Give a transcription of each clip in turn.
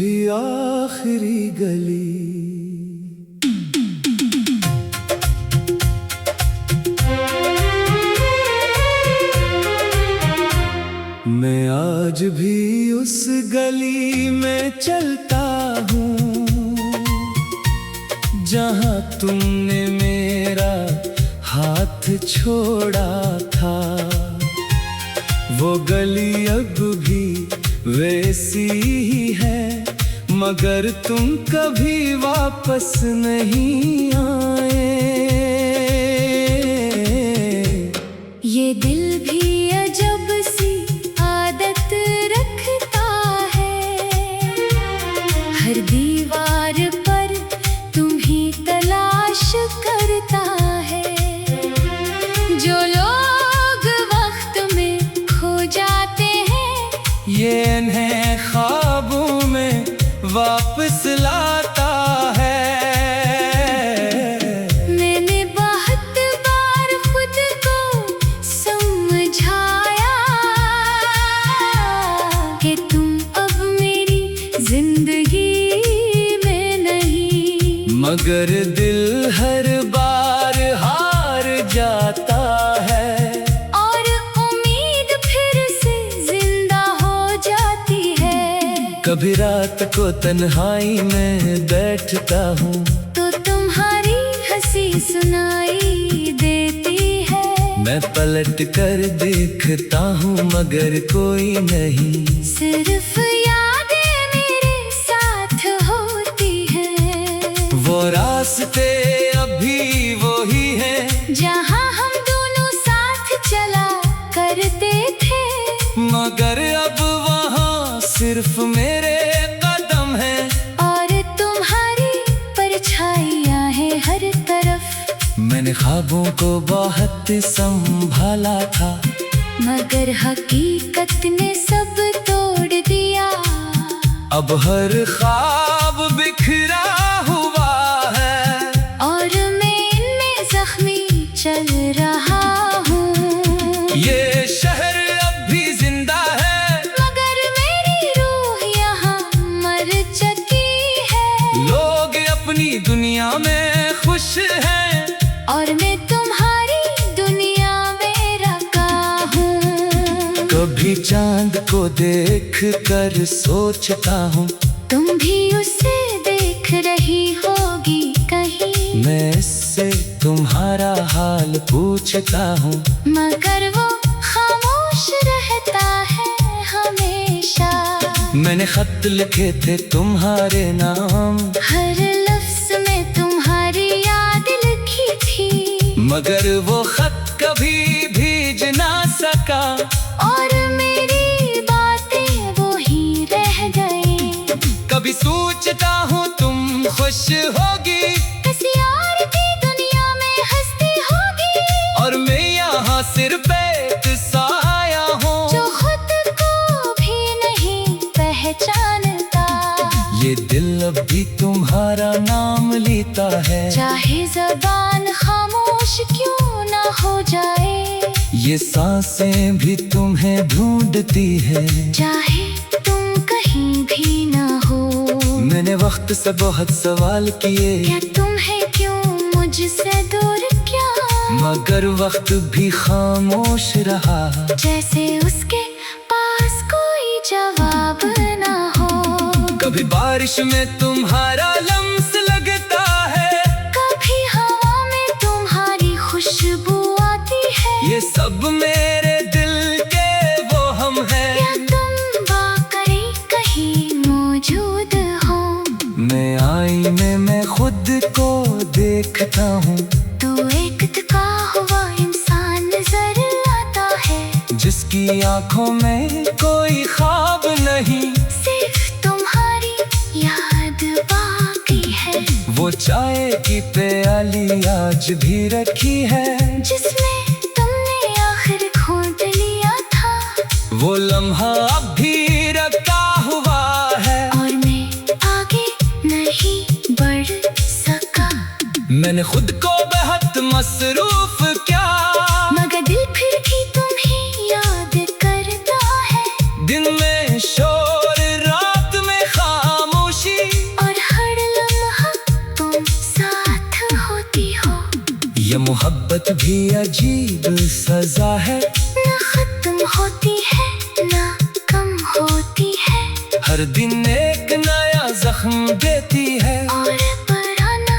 भी आखिरी गली। मैं आज भी उस गली में चलता हूँ जहाँ तुमने मेरा हाथ छोड़ा था। वो गली अब भी वैसी ही है, मगर तुम कभी वापस नहीं आए। ये दिल भी अजब सी आदत रखता है, हर दीवार पर तुम ही तलाश करता है। जो लोग वक्त में खो जाते हैं, ये इन्हें ख्वाबों में वापस लाता है। मैंने बहुत बार खुद को समझाया कि तुम अब मेरी जिंदगी में नहीं, मगर दिल हर बार हार जाता है और उम्मीद फिर से जिंदा हो जाती है। कभी रात को तन्हाई में बैठता हूँ तो तुम्हारी हंसी सुनाई देती है। मैं पलट कर देखता हूँ मगर कोई नहीं, सिर्फ यादें मेरे साथ होती हैं। वो रास्ते अभी वही हैं जहाँ हम दोनों साथ चला करते थे, मगर अब वहाँ सिर्फ मेरे कदम हैं और तुम्हारी परछाइयाँ हैं हर तरफ। मैंने ख्वाबों को बहुत संभाला था, मगर हकीकत ने सब तोड़ दिया। अब हर ख्वाब बिखरा हुआ है और मैं इनमें जख्मी चल रहा हूँ। ये शहर अब भी जिंदा है, मगर मेरी रूह यहाँ मर चुकी है। लोग अपनी दुनिया में खुश हैं और मैं तुम्हारी दुनिया में रखा हूँ। कभी चांद को देख कर सोचता हूँ तुम भी उसे देख रही होगी कहीं, मैं इससे तुम्हारा हाल पूछता हूँ मगर वो खामोश रहता है हमेशा। मैंने खत लिखे थे तुम्हारे नाम, हर लफ्ज में तुम्हारी याद लिखी थी, मगर वो खत कभी भीज ना सका। और मेरी बातें वो ही रह गई। कभी सोचता हूँ तुम खुश होगी, किसी और की दुनिया में हंसती होगी, और मैं यहाँ सिर्फ एक साया हूँ जो खुद को भी नहीं पहचानता। ये दिल अब भी तुम्हारा नाम लेता है, चाहे ज़बान खामोश क्यों ना हो जाए, ये सांसें भी तुम्हें ढूंढती है, चाहे तुम कहीं भी ना हो। मैंने वक्त से बहुत सवाल किए, क्या तुम्हें क्यों मुझसे दूर क्या, मगर वक्त भी खामोश रहा। जैसे उसके पास कोई जवाब ना हो। कभी बारिश में तुम्हारा लम्स लगता है, कभी हवा में तुम्हारी खुशबू आती है। ये सब मेरे दिल के वो हम हैं। क्या तुम वाकई कहीं मौजूद हो? मैं आईने में खुद को देखता हूँ, तो एक थका हुआ इंसान नजर आता है, जिसकी आंखों में कोई ख्वाब नहीं, सिर्फ तुम्हारी याद बाकी है। वो चाय की प्याली आज भी रखी है, जिसमें तुमने आखिर घोंट लिया था, वो लम्हा अब भी रखा हुआ है, और मैं आगे नहीं बढ़ सका। मैंने खुद को बहुत मसरूफ क्या, मगर दिल फिर भी तुम्हें याद करता है। दिन में शोर रात में खामोश, मोहब्बत भी अजीब सजा है, ना खत्म होती है ना कम होती है, हर दिन एक नया जख्म देती है, और पुराना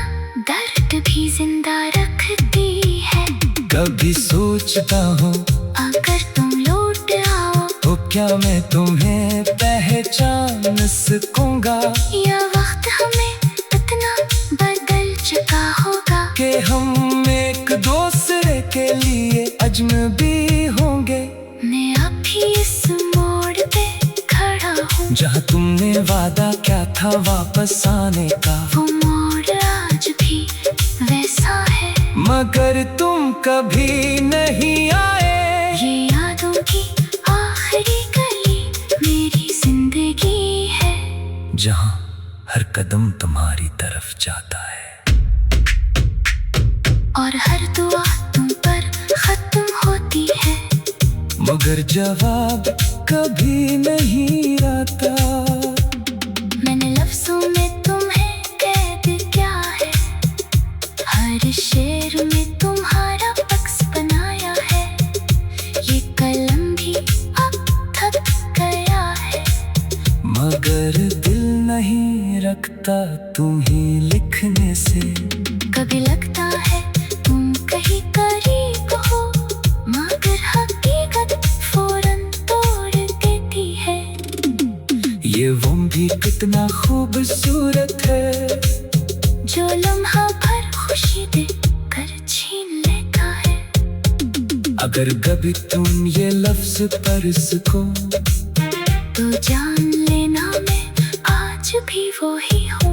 दर्द भी जिंदा रखती है। कभी सोचता हूँ अगर तुम लौट आओ तो क्या मैं तुम्हें पहचान सकूंगा, या वक्त हमें इतना बदल चुका होगा कि हम एक दूसरे के लिए अजनबी होंगे। मैं अब भी इस मोड़ पे खड़ा हूँ, जहाँ तुमने वादा क्या था वापस आने का, वो मोड़ आज भी वैसा है, मगर तुम कभी नहीं आए। ये यादों की आखिरी गली मेरी जिंदगी है, जहाँ हर कदम तुम्हारी तरफ जाता है, और हर दुआ तुम पर खत्म होती है, मगर जवाब कभी नहीं आता। मैंने लफ्जों में तुम्हें कैद किया है, हर शेर में तुम्हारा अक्स बनाया है, ये कलम भी अब थक गया है, मगर दिल नहीं रखता तुम्हें लिखने से। कभी लगता है तुम कहीं करीब हो, मगर हकीकत फौरन तोड़ देती है। ये वो भी कितना खूबसूरत है, जो लम्हा भर खुशी दे कर छीन लेता है। अगर कभी तुम ये लफ्ज पढ़ सको तो जान लेना मैं आज भी वो ही हूँ।